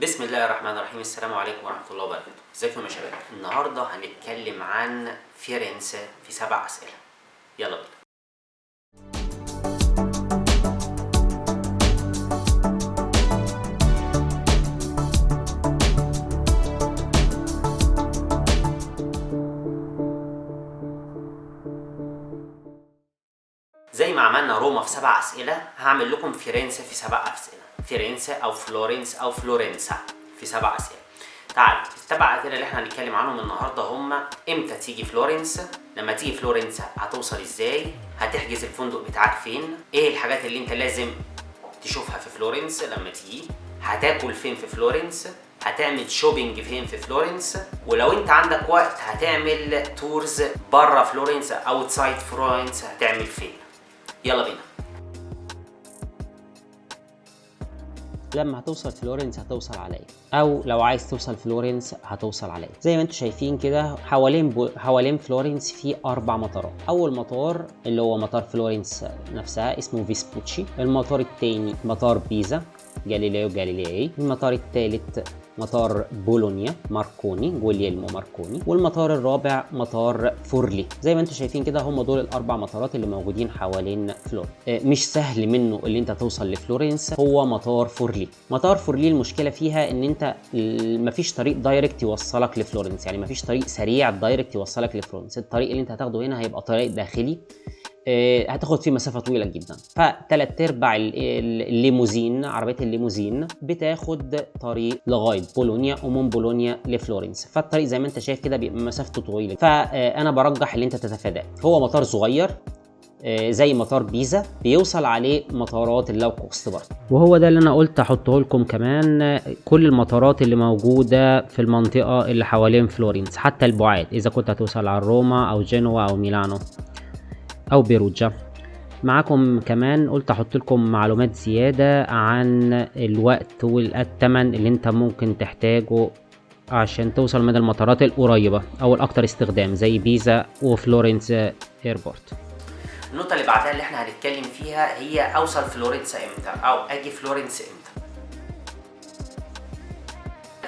بسم الله الرحمن الرحيم. السلام عليكم ورحمة الله وبركاته. ازيكم يا شباب؟ النهاردة هنتكلم عن فيرنسا في 7 أسئلة. يلا بينا. زي ما عملنا روما في 7 أسئلة هعمل لكم فيرنسا في 7 أسئلة. فيرنسا أو فلورنس أو فلورنسا في 7 أسئلة. تعالوا ال7 أسئلة اللي احنا هنتكلم عنهم النهارده هما: امتى تيجي فلورنسا؟ لما تيجي فلورنسا هتوصل ازاي؟ هتحجز الفندق بتاعك فين؟ ايه الحاجات اللي انت لازم تشوفها في فلورنس لما تيجي؟ هتاكل فين في فلورنس؟ هتعمل شوبينج فين في فلورنس؟ ولو انت عندك وقت هتعمل تورز بره فلورنس اوتسايد فلورنس هتعمل فين؟ يلا بينا. لما هتوصل فلورنس هتوصل على ايه؟ او لو عايز توصل فلورنس هتوصل على ايه؟ زي ما انتم شايفين كده حوالين فلورنس في 4 مطارات. اول مطار اللي هو مطار فلورنس نفسها اسمه فيسبوتشي. المطار الثاني مطار بيزا جاليليو جاليليي. المطار الثالث مطار بولونيا ماركوني جوليلمو ماركوني. والمطار الرابع مطار فورلي. زي ما انتم شايفين كده هم دول ال4 مطارات اللي موجودين حوالين فلورنس. مش سهل منه اللي انت توصل لفلورنس هو مطار فورلي. مطار فورلي المشكله فيها ان انت مفيش طريق دايركت يوصلك لفلورنس، يعني مفيش طريق سريع دايركت يوصلك لفلورنس. الطريق اللي انت هتاخده هنا هيبقى طريق داخلي هتاخد فيه مسافه طويله جدا. فتلات ارباع الليموزين، عربيه الليموزين بتاخد طريق لغايه بولونيا ومن بولونيا لفلورنس. فالطريق زي ما انت شايف كده بيبقى مسافته طويله، فانا برجح اللي انت تتفاداه. هو مطار صغير زي مطار بيزا بيوصل عليه مطارات اللو كوست برضه، وهو ده اللي انا قلت احطه لكم كمان. كل المطارات اللي موجوده في المنطقه اللي حوالين فلورنس حتى البعاد، اذا كنت هتوصل على روما او جنوا او ميلانو او بيروجا. معاكم كمان قلت احط لكم معلومات زيادة عن الوقت والثمن اللي انت ممكن تحتاجه عشان توصل من المطارات القريبة او الاكثر استخدام زي بيزا وفلورنس ايربورت. النقطة اللي بعدها اللي احنا هنتكلم فيها هي اوصل فلورنس امتى او اجي فلورنس امتى.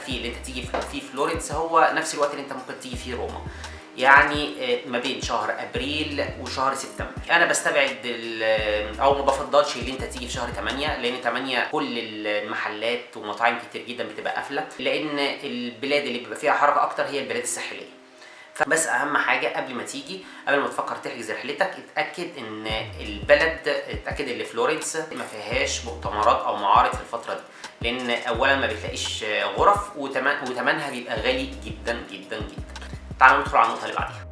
في اللي انت تيجي في فلورنس هو نفس الوقت اللي انت ممكن تيجي فيه روما، يعني ما بين شهر ابريل وشهر سبتمبر. انا بستبعد او ما بفضلش اللي انت تيجي في شهر 8، لان 8 كل المحلات ومطاعم كتير جدا بتبقى قافله، لان البلاد اللي بيبقى فيها حركه اكتر هي البلاد الساحليه. فبس اهم حاجه قبل ما تيجي، قبل ما تفكر تحجز رحلتك، اتاكد ان اتاكد ان فلورنس ما فيهاش مؤتمرات او معارض في الفتره دي، لان اولا ما بتلاقيش غرف وثمنها بيبقى غالي جدا جدا جدا. تعالوا ندخل على النقطة اللي بعديها.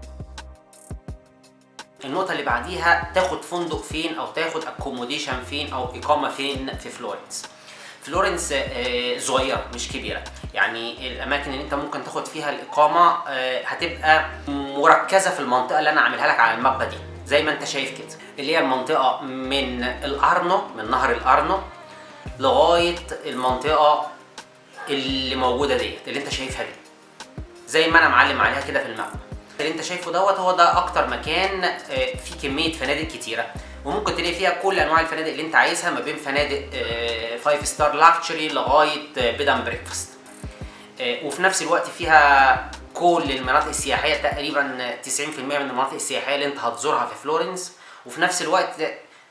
النقطة اللي بعديها تاخد فندق فين أو تاخد اكوموديشن فين أو إقامة فين في فلورنس. فلورنس صغيرة مش كبيرة، يعني الأماكن اللي أنت ممكن تاخد فيها الإقامة هتبقى مركزة في المنطقة اللي أنا عاملها لك على المابة دي، زي ما أنت شايف كده، اللي هي المنطقة من الأرنو، من نهر الأرنو لغاية المنطقة اللي موجودة ديت اللي أنت شايفها دي، زي ما انا معلم عليها كده في الماب. اللي انت شايفه دوت هو ده اكتر مكان فيه كميه فنادق كتيره، وممكن تلاقي فيها كل انواع الفنادق اللي انت عايزها، ما بين فنادق 5 ستار لاكتشري لغايه بيد اند بريكفاست. وفي نفس الوقت فيها كل المناطق السياحيه، تقريبا 90% من المناطق السياحيه اللي انت هتزورها في فلورنس. وفي نفس الوقت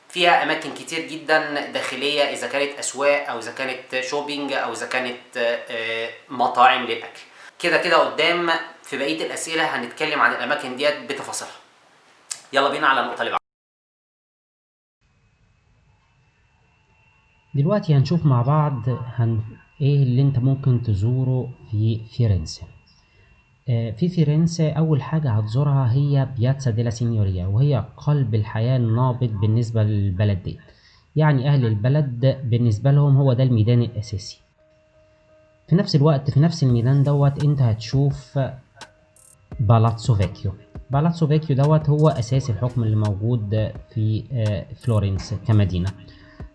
فيها اماكن كتير جدا داخليه، اذا كانت اسواق او اذا كانت شوبينج او اذا كانت مطاعم للاكل. كده قدام في بقيه الاسئله هنتكلم عن الاماكن ديت بتفاصيلها. يلا بينا على النقطه اللي بعدها. دلوقتي هنشوف مع بعض ايه اللي انت ممكن تزوره في فيرنسا. في فيرنسا اول حاجه هتزورها هي بياتسا ديلا سينيوريا، وهي قلب الحياه النابض بالنسبه للبلد دي. يعني اهل البلد بالنسبه لهم هو ده الميدان الاساسي. في نفس الوقت في نفس الميدان دوت انت هتشوف بالاتسو فيكيو. بالاتسو فيكيو دوت هو اساس الحكم اللي موجود في فلورنس كمدينة.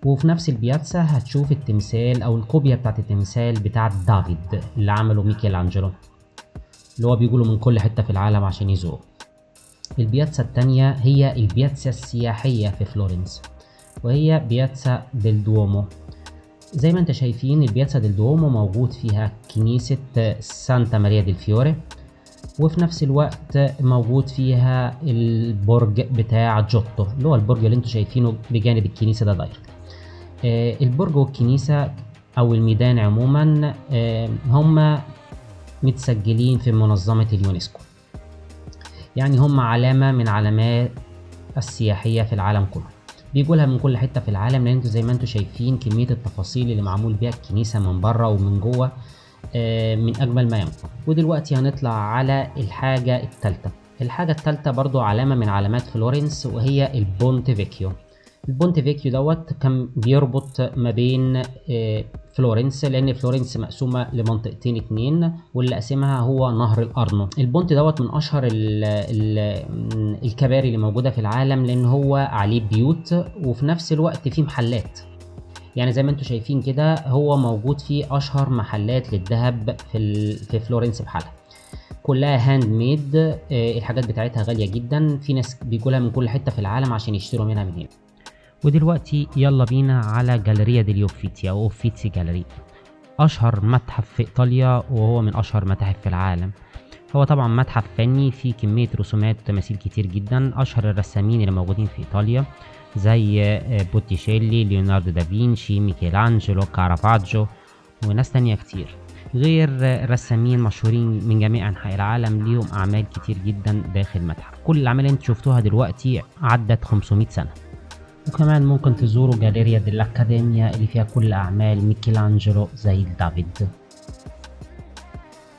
وفي نفس البياتسا هتشوف التمثال او الكوبيا بتاعت التمثال بتاعت دافيد اللي عمله ميكيل انجلو، اللي هو بيقولوا من كل حتة في العالم عشان يزوروا. البياتسا التانية هي البياتسا السياحية في فلورنس، وهي بياتسا ديل دوومو. زي ما انت شايفين البياتسا ديل دومو موجود فيها كنيسة سانتا ماريا ديل فيوري، وفي نفس الوقت موجود فيها البرج بتاع جوتو اللي هو البرج اللي انتوا شايفينه بجانب الكنيسة ده دايركت. البرج والكنيسة او الميدان عموما هم متسجلين في منظمة اليونسكو، يعني هم علامة من علامات السياحية في العالم كله، بيجولها من كل حتة في العالم، لان انتوا زي ما انتوا شايفين كمية التفاصيل اللي معمول بيها الكنيسة من بره ومن جوه من اجمل ما يمكن. ودلوقتي هنطلع على الحاجة التالتة برضو علامة من علامات فلورنس، وهي البونت فيكيو. البونت فيكيو دوت كان بيربط ما بين فلورنس، لان فلورنس مقسومه لمنطقتين اتنين، واللي قاسمها هو نهر الارنو. البونت دوت من اشهر الكباري اللي موجوده في العالم، لان هو عليه بيوت وفي نفس الوقت فيه محلات. يعني زي ما انتم شايفين كده هو موجود فيه اشهر محلات للذهب في فلورنس بحالها، كلها هاند ميد. الحاجات بتاعتها غاليه جدا، في ناس بيجولها من كل حته في العالم عشان يشتروا منها من هنا. ودلوقتي يلا بينا على جاليريا ديلي اوفيتسي او اوفيتسي جاليري، اشهر متحف في ايطاليا وهو من اشهر متاحف في العالم. هو طبعا متحف فني فيه كمية رسومات وتماثيل كتير جدا. اشهر الرسامين اللي موجودين في ايطاليا زي بوتيشيلي، ليوناردو دافنشي، ميكелانجلو، كارافاجو وناس تانية كتير، غير رسامين مشهورين من جميع انحاء العالم ليهم اعمال كتير جدا داخل المتحف. كل الاعمال اللي انتوا شفتوها دلوقتي عدت 500 سنة. وكمان ممكن تزوروا جاليريا دell'Accademia اللي فيها كل أعمال ميكелانجلو زي دافيد.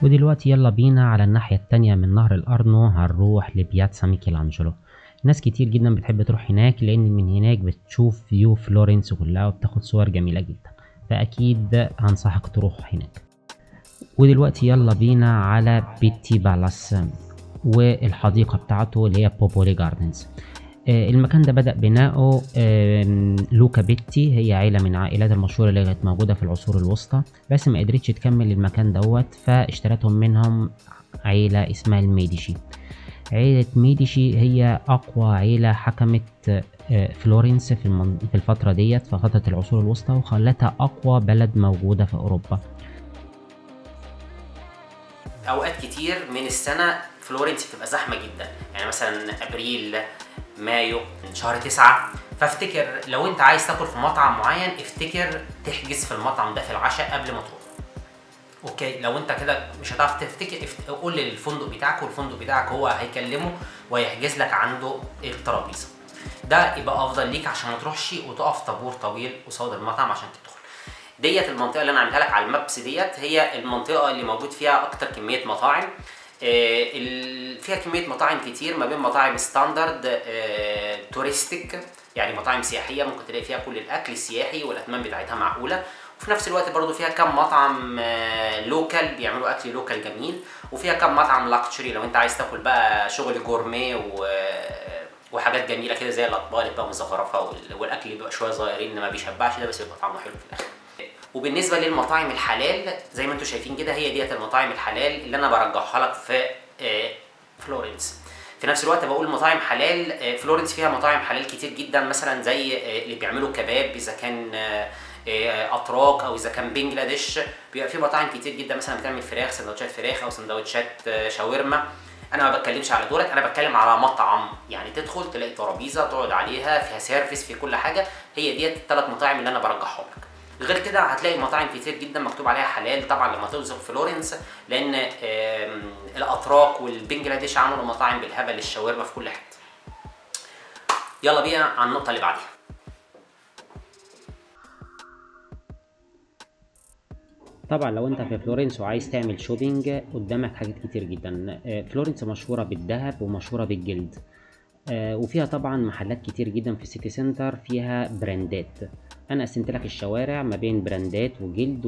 ودلوقتي يلا بينا على الناحية التانية من نهر الأرنو، هنروح لبياتسا ميكелانجلو. ناس كتير جدا بتحب تروح هناك لأن من هناك بتشوف فيو فلورنس كلها وبتاخد صور جميلة جدا، فأكيد هنصحك تروح هناك. ودلوقتي يلا بينا على بيتي بالاس والحديقة بتاعته اللي هي بوبولي جاردنز. المكان ده بدأ بناؤه لوكا بيتي، هي عيلة من عائلات المشهورة اللي كانت موجودة في العصور الوسطى، بس ما قدرتش تكمل المكان دوت فاشترتهم منهم عيلة اسمها الميديشي. عيلة ميديشي هي أقوى عيلة حكمت فلورنس في الفترة ديت، في فترة العصور الوسطى، وخلتها أقوى بلد موجودة في أوروبا. اوقات كتير من السنه فلورنس بتبقى زحمه جدا، يعني مثلا ابريل، مايو، شهر 9، فافتكر لو انت عايز تاكل في مطعم معين افتكر تحجز في المطعم ده في العشاء قبل ما تروح. اوكي، لو انت كده مش هتعرف تفتكر قول للفندق بتاعك، والفندق بتاعك هو هيكلمه ويحجز لك عنده الترابيزه. ده يبقى افضل ليك عشان ما تروحش وتقف طابور طويل قصاد المطعم عشان تدخل. ديت المنطقه اللي انا عاملها لك على المابس، ديت هي المنطقه اللي موجود فيها اكتر كميه مطاعم. فيها كميه مطاعم كتير، ما بين مطاعم ستاندرد توريستيك، يعني مطاعم سياحيه ممكن تلاقي فيها كل الاكل السياحي والاثمان بتاعتها معقوله، وفي نفس الوقت برضو فيها كم مطعم لوكال بيعملوا اكل لوكال جميل، وفيها كم مطعم لاكتشري لو انت عايز تاكل بقى شغل جورميه وحاجات جميله كده زي الاطباق اللي بقى مزخرفه، والاكل اللي بيبقى شويه صغيرين ما بيشبعش ده، بس بيبقى طعمه حلو في الاخر. وبالنسبه للمطاعم الحلال زي ما انتم شايفين كده، هي ديت المطاعم الحلال اللي انا برجحها لك في فلورنس. في نفس الوقت بقول مطاعم حلال، فلورنس فيها مطاعم حلال كتير جدا، مثلا زي اللي بيعملوا كباب اذا كان اتراك او اذا كان بنجلاديش، بيبقى في مطاعم كتير جدا مثلا بتعمل فراخ، سندوتشات فراخ او سندوتشات شاورما. انا ما بتكلمش على دولت، انا بتكلم على مطعم يعني تدخل تلاقي ترابيزه تقعد عليها فيها سيرفيس في كل حاجه. هي ديت الثلاث مطاعم اللي انا برجحهم لك. غير كده هتلاقي مطاعم كتير جدا مكتوب عليها حلال طبعا لما توصل فلورنس، لان الاتراك والبنجلاديش عملوا مطاعم بالهبل للشاورما في كل حته. يلا بينا على النقطه اللي بعديها. طبعا لو انت في فلورنس وعايز تعمل شوبينج قدامك حاجات كتير جدا. فلورنس مشهوره بالذهب ومشهوره بالجلد، وفيها طبعا محلات كتير جدا في السيتي سنتر فيها براندات. انا قسمت لك الشوارع ما بين براندات وجلد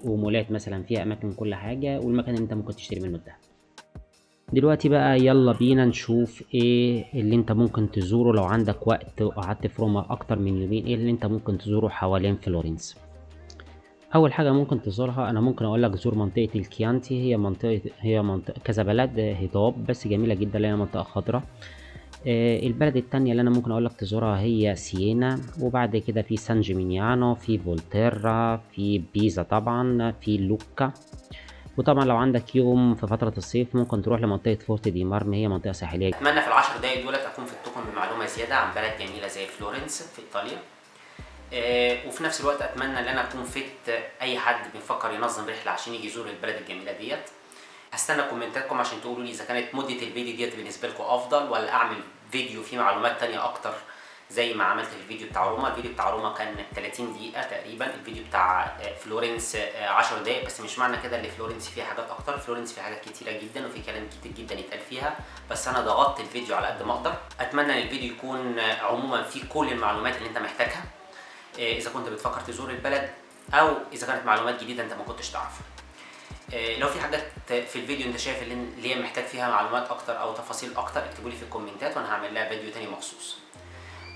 ومولات مثلا فيها اماكن كل حاجه، والمكان اللي انت ممكن تشتري منه الذهب. دلوقتي بقى يلا بينا نشوف ايه اللي انت ممكن تزوره لو عندك وقت وقعدت في روما اكتر من يومين. ايه اللي انت ممكن تزوره حوالين فلورنس؟ اول حاجه ممكن تزورها، انا ممكن اقول لك زور منطقه الكيانتي. هي منطقه كذا بلد هضاب بس جميله جدا لانها منطقه خضراء. البلد التانية اللي انا ممكن اقول لك تزورها هي سيينا، وبعد كده في سان جيمينيانو، في فولتيرا، في بيزا طبعا، في لوكا. وطبعا لو عندك يوم في فترة الصيف ممكن تروح لمنطقة فورت دي مارم، هي منطقة ساحلية. اتمنى في العشر دقايق دولت اكون فدتكم بمعلومه زياده عن بلد جميله زي فلورنس في ايطاليا. وفي نفس الوقت اتمنى ان انا اكون فدت اي حد بيفكر ينظم رحله عشان يجي يزور البلد الجميله ديت. هستنى كومنتاتكم عشان تقولوا لي اذا كانت مده الفيديو ديت بالنسبه لكم افضل، ولا اعمل فيديو فيه معلومات تانية اكتر زي ما عملت الفيديو بتاع روما. الفيديو بتاع روما كان 30 دقيقه تقريبا، الفيديو بتاع فلورنس 10 دقائق، بس مش معنى كده ان فلورنس فيها حاجات اكتر. فلورنس فيها حاجات كتيره جدا وفي كلام كتير جدا يتقال فيها، بس انا ضغطت الفيديو على قد ما اقدر. اتمنى ان الفيديو يكون عموما فيه كل المعلومات اللي انت محتاجها اذا كنت بتفكر تزور البلد، او اذا كانت معلومات جديده انت ما كنتش تعرفها. لو في حاجات في الفيديو انت شايف اللي هي محتاج فيها معلومات اكتر او تفاصيل اكتر، اكتبوا لي في الكومنتات وانا هعمل لها فيديو تاني مخصوص.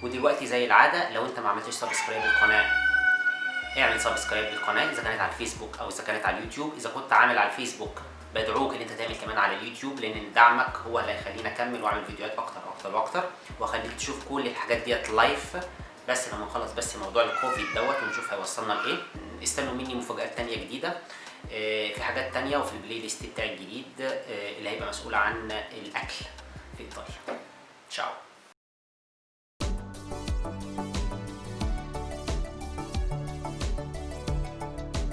ودلوقتي زي العاده، لو انت ما عملتش سبسكرايب للقناه اعمل سبسكرايب للقناه، اذا كانت على الفيسبوك او اذا كانت على اليوتيوب. اذا كنت عامل على الفيسبوك بدعوك ان انت تعمل كمان على اليوتيوب، لان دعمك هو اللي هيخليني اكمل واعمل فيديوهات اكتر واكتر واكتر، واخليك تشوف كل الحاجات ديت لايف. بس لما نخلص بس موضوع الكوفيد دوت ونشوف هيوصلنا لايه. استنوا مني مفاجآت تانية جديده في حاجات تانية، وفي البلاي ليست بتاعي الجديد اللي هيبقى مسؤول عن الاكل في ايطاليا.